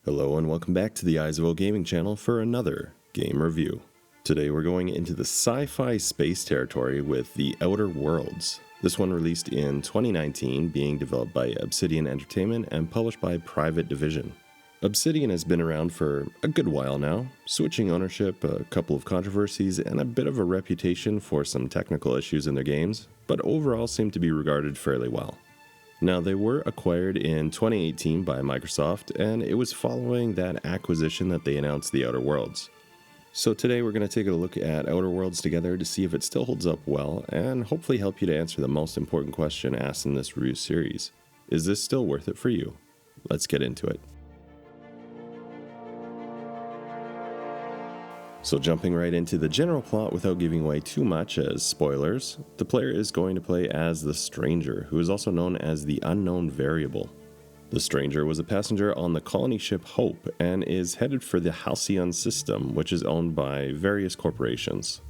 Hello and welcome back to the Eyes of O Gaming channel for another game review. Today we're going into the sci-fi space territory with The Outer Worlds. This one released in 2019, being developed by Obsidian Entertainment and published by Private Division. Obsidian has been around for a good while now, switching ownership, a couple of controversies, and a bit of a reputation for some technical issues in their games, but overall seem to be regarded fairly well. Now, they were acquired in 2018 by Microsoft, and it was following that acquisition that they announced The Outer Worlds. So today we're going to take a look at Outer Worlds together to see if it still holds up well, and hopefully help you to answer the most important question asked in this review series. Is this still worth it for you? Let's get into it. So jumping right into the general plot without giving away too much as spoilers, the player is going to play as the Stranger, who is also known as the Unknown Variable. The Stranger was a passenger on the colony ship Hope and is headed for the Halcyon system, which is owned by various corporations.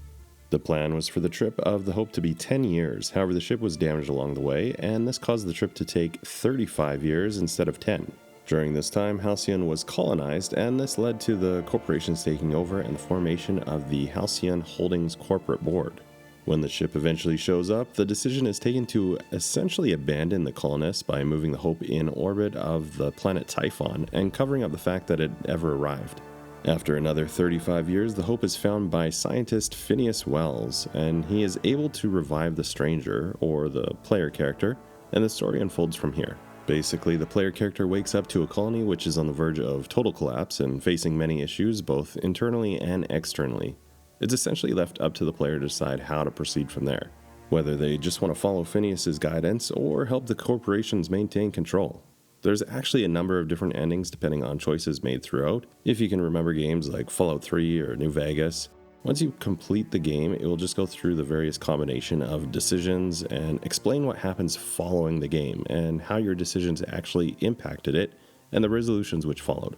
The plan was for the trip of the Hope to be 10 years, however the ship was damaged along the way, and this caused the trip to take 35 years instead of 10. During this time, Halcyon was colonized, and this led to the corporations taking over and the formation of the Halcyon Holdings Corporate Board. When the ship eventually shows up, the decision is taken to essentially abandon the colonists by moving the Hope in orbit of the planet Typhon and covering up the fact that it ever arrived. After another 35 years, the Hope is found by scientist Phineas Wells, and he is able to revive the Stranger, or the player character, and the story unfolds from here. Basically, the player character wakes up to a colony which is on the verge of total collapse and facing many issues both internally and externally. It's essentially left up to the player to decide how to proceed from there, whether they just want to follow Phineas's guidance or help the corporations maintain control. There's actually a number of different endings depending on choices made throughout. If you can remember games like Fallout 3 or New Vegas, once you complete the game, it will just go through the various combination of decisions and explain what happens following the game and how your decisions actually impacted it and the resolutions which followed.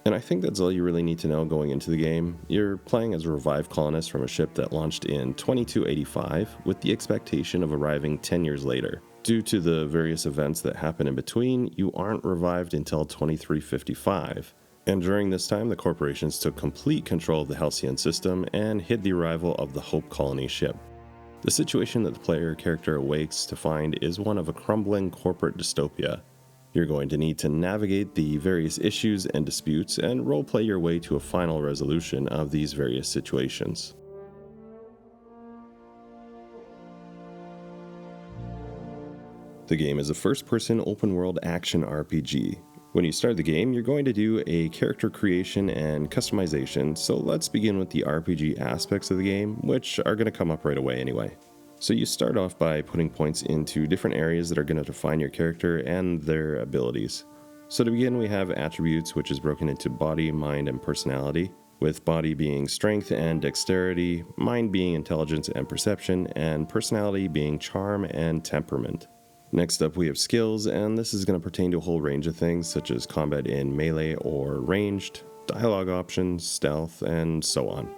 And I think that's all you really need to know going into the game. You're playing as a revived colonist from a ship that launched in 2285 with the expectation of arriving 10 years later. Due to the various events that happen in between, you aren't revived until 2355. And during this time, the corporations took complete control of the Halcyon system and hid the arrival of the Hope colony ship. The situation that the player character awakes to find is one of a crumbling corporate dystopia. You're going to need to navigate the various issues and disputes and roleplay your way to a final resolution of these various situations. The game is a first-person open-world action RPG. When you start the game, you're going to do a character creation and customization, so let's begin with the RPG aspects of the game, which are going to come up right away anyway. So you start off by putting points into different areas that are going to define your character and their abilities. So to begin, we have attributes, which is broken into body, mind, and personality, with body being strength and dexterity, mind being intelligence and perception, and personality being charm and temperament. Next up we have skills, and this is going to pertain to a whole range of things such as combat in melee or ranged, dialogue options, stealth, and so on.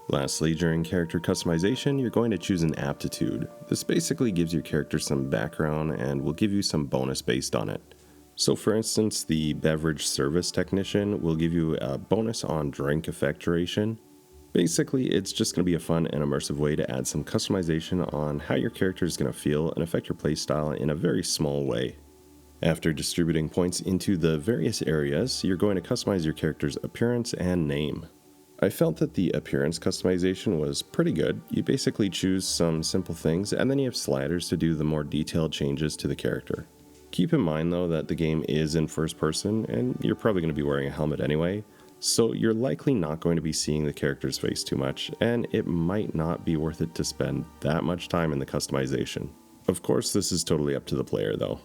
Lastly, during character customization, you're going to choose an aptitude. This basically gives your character some background and will give you some bonus based on it. So for instance, the beverage service technician will give you a bonus on drink effect duration. Basically, it's just going to be a fun and immersive way to add some customization on how your character is going to feel and affect your playstyle in a very small way. After distributing points into the various areas, you're going to customize your character's appearance and name. I felt that the appearance customization was pretty good. You basically choose some simple things and then you have sliders to do the more detailed changes to the character. Keep in mind though that the game is in first person and you're probably going to be wearing a helmet anyway, so you're likely not going to be seeing the character's face too much, and it might not be worth it to spend that much time in the customization. Of course, this is totally up to the player though.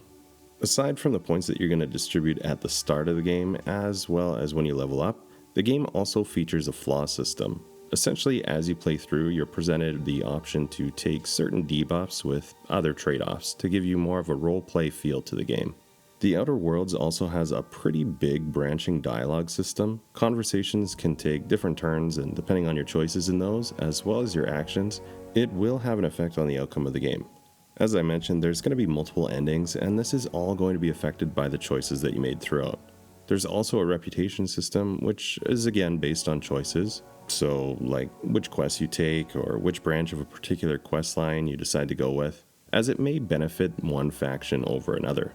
Aside from the points that you're going to distribute at the start of the game, as well as when you level up, the game also features a flaw system. Essentially, as you play through, you're presented the option to take certain debuffs with other trade-offs to give you more of a role-play feel to the game. The Outer Worlds also has a pretty big branching dialogue system. Conversations can take different turns, and depending on your choices in those, as well as your actions, it will have an effect on the outcome of the game. As I mentioned, there's going to be multiple endings, and this is all going to be affected by the choices that you made throughout. There's also a reputation system, which is again based on choices. So, like which quests you take or which branch of a particular quest line you decide to go with, as it may benefit one faction over another.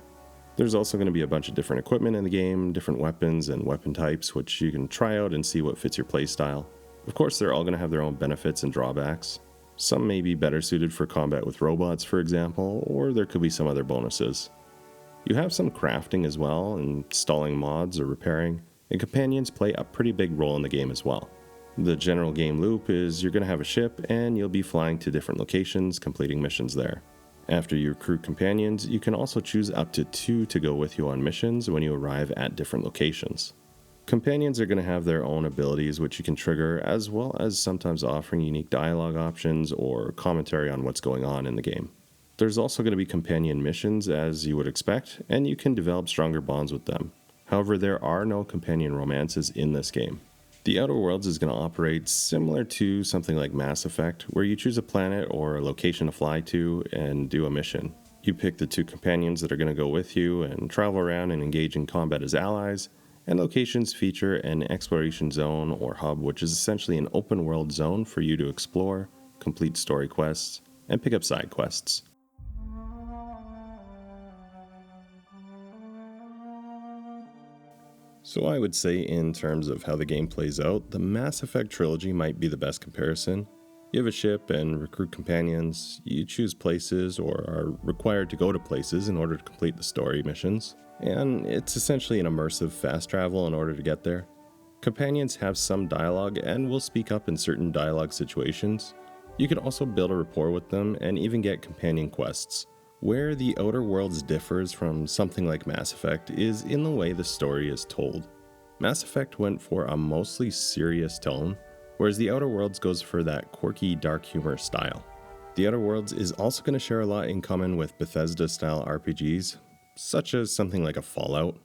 There's also going to be a bunch of different equipment in the game, different weapons and weapon types, which you can try out and see what fits your playstyle. Of course, they're all going to have their own benefits and drawbacks. Some may be better suited for combat with robots, for example, or there could be some other bonuses. You have some crafting as well, installing mods or repairing, and companions play a pretty big role in the game as well. The general game loop is you're going to have a ship and you'll be flying to different locations, completing missions there. After you recruit companions, you can also choose up to 2 to go with you on missions when you arrive at different locations. Companions are going to have their own abilities which you can trigger, as well as sometimes offering unique dialogue options or commentary on what's going on in the game. There's also going to be companion missions, as you would expect, and you can develop stronger bonds with them. However, there are no companion romances in this game. The Outer Worlds is going to operate similar to something like Mass Effect, where you choose a planet or a location to fly to and do a mission. You pick the 2 companions that are going to go with you and travel around and engage in combat as allies, and locations feature an exploration zone or hub, which is essentially an open world zone for you to explore, complete story quests, and pick up side quests. So I would say in terms of how the game plays out, the Mass Effect trilogy might be the best comparison. You have a ship and recruit companions, you choose places or are required to go to places in order to complete the story missions, and it's essentially an immersive fast travel in order to get there. Companions have some dialogue and will speak up in certain dialogue situations. You can also build a rapport with them and even get companion quests. Where the Outer Worlds differs from something like Mass Effect is in the way the story is told. Mass Effect went for a mostly serious tone, whereas the Outer Worlds goes for that quirky dark humor style. The Outer Worlds is also going to share a lot in common with Bethesda-style RPGs, such as something like a Fallout.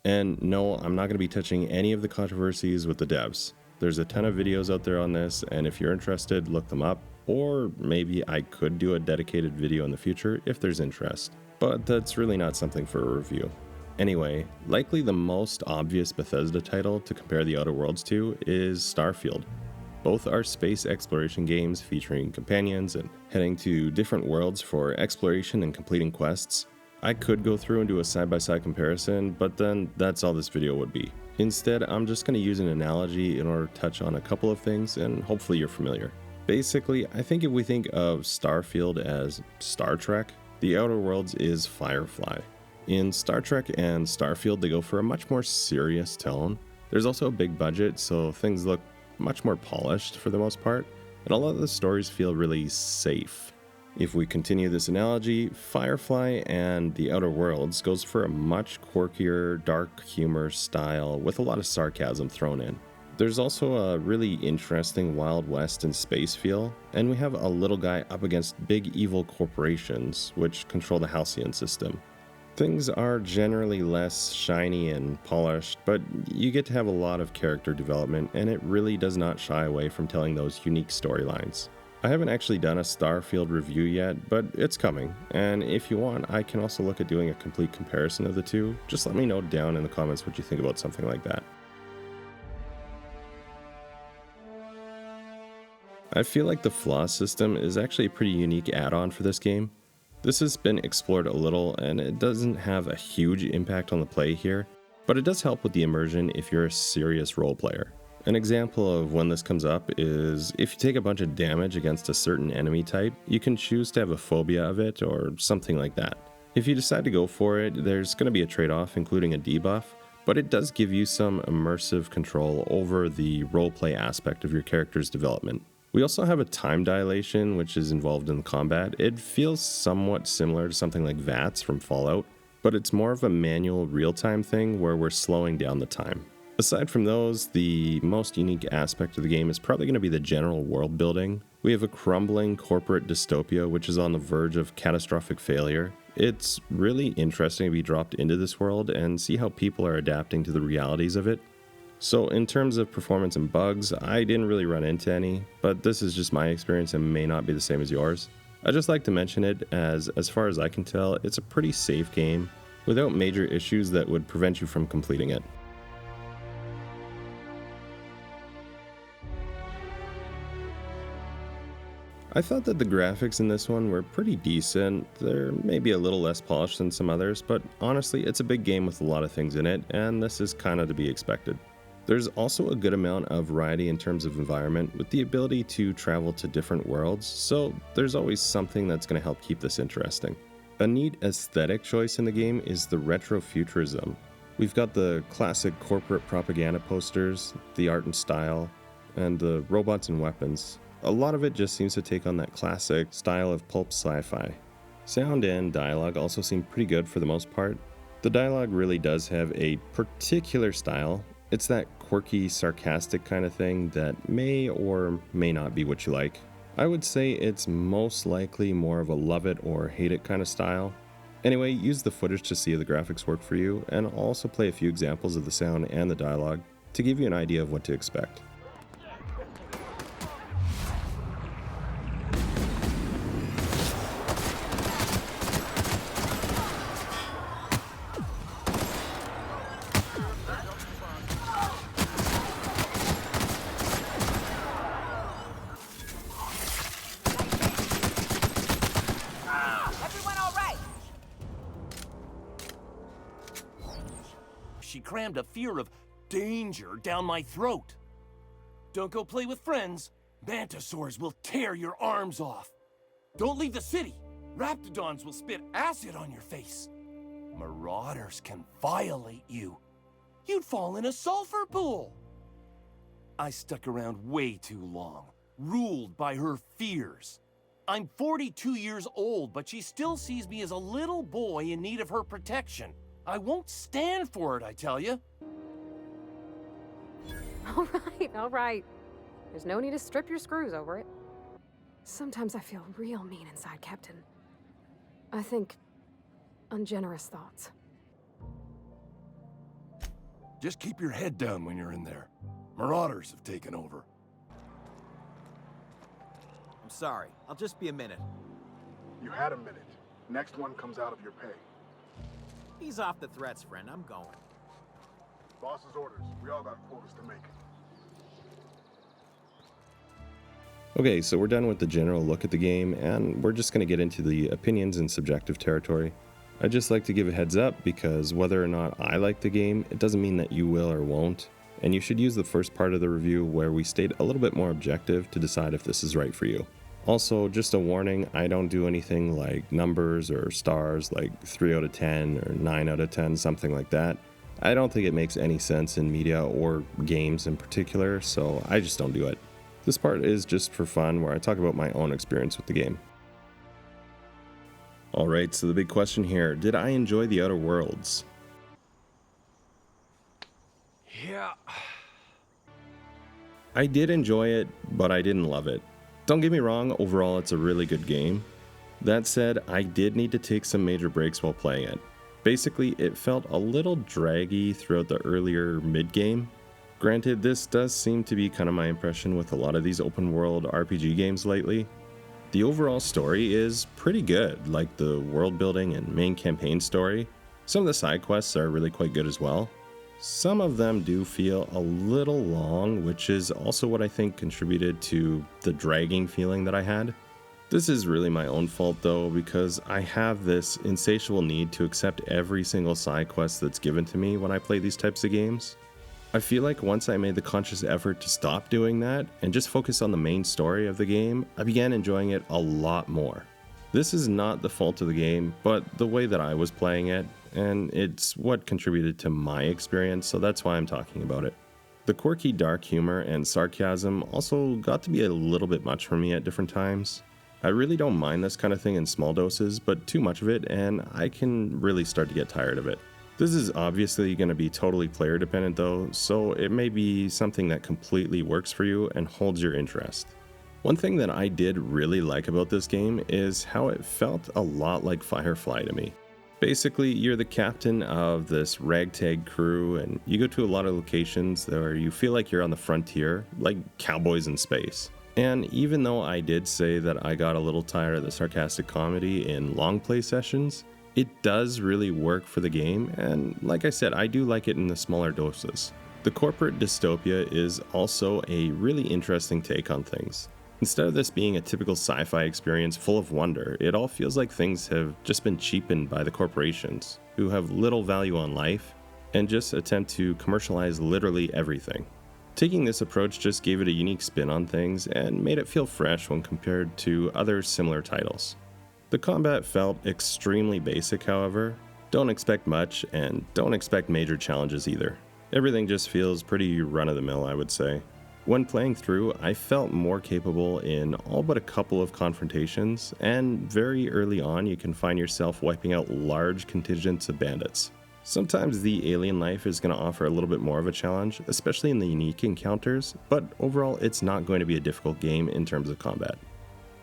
And no, I'm not going to be touching any of the controversies with the devs. There's a ton of videos out there on this, and if you're interested, look them up. Or maybe I could do a dedicated video in the future if there's interest, but that's really not something for a review. Anyway, likely the most obvious Bethesda title to compare the Outer Worlds to is Starfield. Both are space exploration games featuring companions and heading to different worlds for exploration and completing quests. I could go through and do a side-by-side comparison, but then that's all this video would be. Instead, I'm just going to use an analogy in order to touch on a couple of things, and hopefully you're familiar. Basically, I think if we think of Starfield as Star Trek, the Outer Worlds is Firefly. In Star Trek and Starfield, they go for a much more serious tone. There's also a big budget, so things look much more polished for the most part, and a lot of the stories feel really safe. If we continue this analogy, Firefly and the Outer Worlds goes for a much quirkier, dark humor style with a lot of sarcasm thrown in. There's also a really interesting Wild West and space feel, and we have a little guy up against big evil corporations which control the Halcyon system. Things are generally less shiny and polished, but you get to have a lot of character development, and it really does not shy away from telling those unique storylines. I haven't actually done a Starfield review yet, but it's coming, and if you want, I can also look at doing a complete comparison of the two. Just let me know down in the comments what you think about something like that. I feel like the flaw system is actually a pretty unique add-on for this game. This has been explored a little, and it doesn't have a huge impact on the play here, but it does help with the immersion if you're a serious role player. An example of when this comes up is if you take a bunch of damage against a certain enemy type, you can choose to have a phobia of it or something like that. If you decide to go for it, there's going to be a trade-off, including a debuff, but it does give you some immersive control over the roleplay aspect of your character's development. We also have a time dilation, which is involved in combat. It feels somewhat similar to something like VATS from Fallout, but it's more of a manual real-time thing where we're slowing down the time. Aside from those, the most unique aspect of the game is probably going to be the general world building. We have a crumbling corporate dystopia which is on the verge of catastrophic failure. It's really interesting to be dropped into this world and see how people are adapting to the realities of it. So in terms of performance and bugs, I didn't really run into any, but this is just my experience and may not be the same as yours. I just like to mention it as far as I can tell, it's a pretty safe game without major issues that would prevent you from completing it. I thought that the graphics in this one were pretty decent. They're maybe a little less polished than some others, but honestly, it's a big game with a lot of things in it, and this is kind of to be expected. There's also a good amount of variety in terms of environment, with the ability to travel to different worlds, so there's always something that's going to help keep this interesting. A neat aesthetic choice in the game is the retrofuturism. We've got the classic corporate propaganda posters, the art and style, and the robots and weapons. A lot of it just seems to take on that classic style of pulp sci-fi. Sound and dialogue also seem pretty good for the most part. The dialogue really does have a particular style. It's that quirky, sarcastic kind of thing that may or may not be what you like. I would say it's most likely more of a love it or hate it kind of style. Anyway, use the footage to see if the graphics work for you, and I'll also play a few examples of the sound and the dialogue to give you an idea of what to expect. She crammed a fear of danger down my throat. Don't go play with friends. Mantisaurs will tear your arms off. Don't leave the city. Raptidons will spit acid on your face. Marauders can violate you. You'd fall in a sulfur pool. I stuck around way too long, ruled by her fears. I'm 42 years old, but she still sees me as a little boy in need of her protection. I won't stand for it, I tell you. All right. There's no need to strip your screws over it. Sometimes I feel real mean inside, Captain. I think ungenerous thoughts. Just keep your head down when you're in there. Marauders have taken over. I'm sorry. I'll just be a minute. You had a minute. Next one comes out of your pay. Ease off the threats, friend. I'm going. Boss's orders. We all got quotas to make. Okay, so we're done with the general look at the game, and we're just going to get into the opinions and subjective territory. I'd just like to give a heads up, because whether or not I like the game, it doesn't mean that you will or won't, and you should use the first part of the review where we state a little bit more objective to decide if this is right for you. Also, just a warning, I don't do anything like numbers or stars like 3 out of 10 or 9 out of 10, something like that. I don't think it makes any sense in media or games in particular, so I just don't do it. This part is just for fun, where I talk about my own experience with the game. Alright, so the big question here, did I enjoy the Outer Worlds? Yeah. I did enjoy it, but I didn't love it. Don't get me wrong, overall it's a really good game. That said, I did need to take some major breaks while playing it. Basically, it felt a little draggy throughout the earlier mid-game. Granted, this does seem to be kind of my impression with a lot of these open world RPG games lately. The overall story is pretty good, like the world building and main campaign story. Some of the side quests are really quite good as well. Some of them do feel a little long, which is also what I think contributed to the dragging feeling that I had. This is really my own fault though, because I have this insatiable need to accept every single side quest that's given to me when I play these types of games. I feel like once I made the conscious effort to stop doing that and just focus on the main story of the game, I began enjoying it a lot more. This is not the fault of the game, but the way that I was playing it, and it's what contributed to my experience, so that's why I'm talking about it. The quirky dark humor and sarcasm also got to be a little bit much for me at different times. I really don't mind this kind of thing in small doses, but too much of it and I can really start to get tired of it. This is obviously going to be totally player dependent though, so it may be something that completely works for you and holds your interest. One thing that I did really like about this game is how it felt a lot like Firefly to me. Basically, you're the captain of this ragtag crew and you go to a lot of locations where you feel like you're on the frontier, like cowboys in space. And even though I did say that I got a little tired of the sarcastic comedy in long play sessions, it does really work for the game, and like I said, I do like it in the smaller doses. The corporate dystopia is also a really interesting take on things. Instead of this being a typical sci-fi experience full of wonder, it all feels like things have just been cheapened by the corporations, who have little value on life, and just attempt to commercialize literally everything. Taking this approach just gave it a unique spin on things and made it feel fresh when compared to other similar titles. The combat felt extremely basic, however. Don't expect much, and don't expect major challenges either. Everything just feels pretty run-of-the-mill, I would say. When playing through, I felt more capable in all but a couple of confrontations, and very early on you can find yourself wiping out large contingents of bandits. Sometimes the alien life is going to offer a little bit more of a challenge, especially in the unique encounters, but overall it's not going to be a difficult game in terms of combat.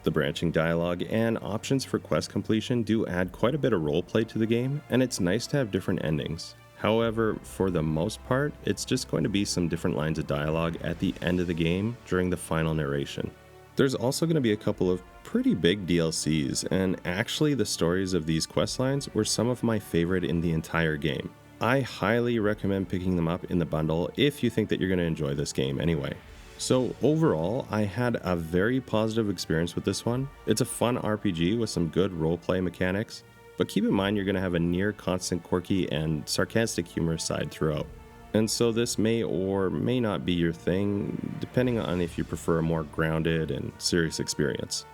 The branching dialogue and options for quest completion do add quite a bit of roleplay to the game, and it's nice to have different endings. However, for the most part, it's just going to be some different lines of dialogue at the end of the game during the final narration. There's also going to be a couple of pretty big DLCs, and actually the stories of these quest lines were some of my favorite in the entire game. I highly recommend picking them up in the bundle if you think that you're going to enjoy this game anyway. So overall, I had a very positive experience with this one. It's a fun RPG with some good roleplay mechanics, but keep in mind you're going to have a near constant quirky and sarcastic humor side throughout. And so this may or may not be your thing, depending on if you prefer a more grounded and serious experience.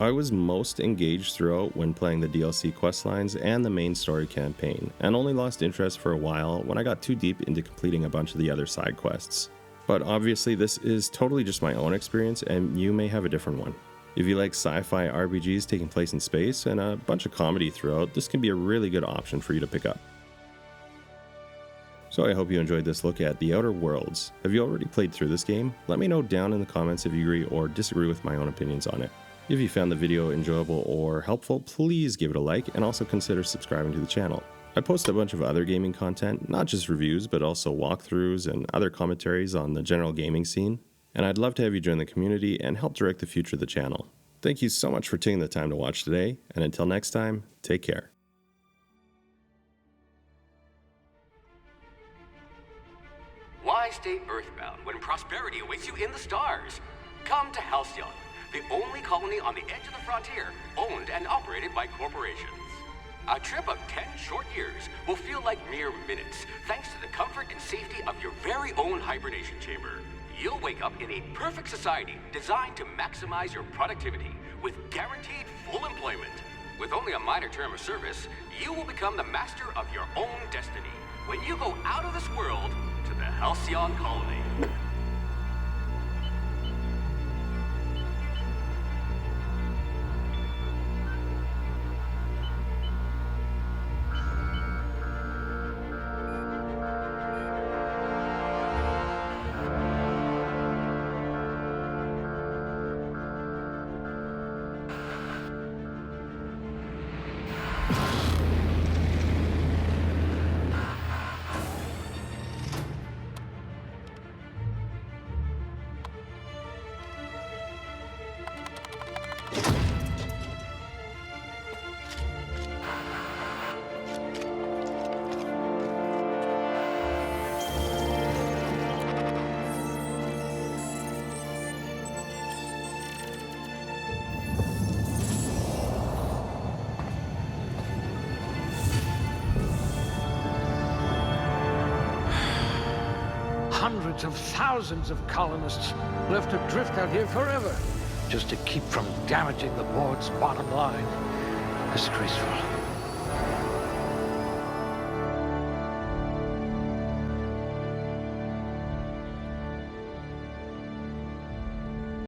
I was most engaged throughout when playing the DLC questlines and the main story campaign, and only lost interest for a while when I got too deep into completing a bunch of the other side quests. But obviously this is totally just my own experience, and you may have a different one. If you like sci-fi RPGs taking place in space and a bunch of comedy throughout, this can be a really good option for you to pick up. So I hope you enjoyed this look at The Outer Worlds. Have you already played through this game? Let me know down in the comments if you agree or disagree with my own opinions on it. If you found the video enjoyable or helpful, please give it a like and also consider subscribing to the channel. I post a bunch of other gaming content, not just reviews, but also walkthroughs and other commentaries on the general gaming scene. And I'd love to have you join the community and help direct the future of the channel. Thank you so much for taking the time to watch today, and until next time, take care. Why stay earthbound when prosperity awaits you in the stars? Come to Halcyon, the only colony on the edge of the frontier, owned and operated by corporations. A trip of 10 short years will feel like mere minutes, thanks to the comfort and safety of your very own hibernation chamber. You'll wake up in a perfect society designed to maximize your productivity with guaranteed full employment. With only a minor term of service, you will become the master of your own destiny when you go out of this world to the Halcyon colony. Hundreds of thousands of colonists left adrift out here forever, just to keep from damaging the board's bottom line. Disgraceful.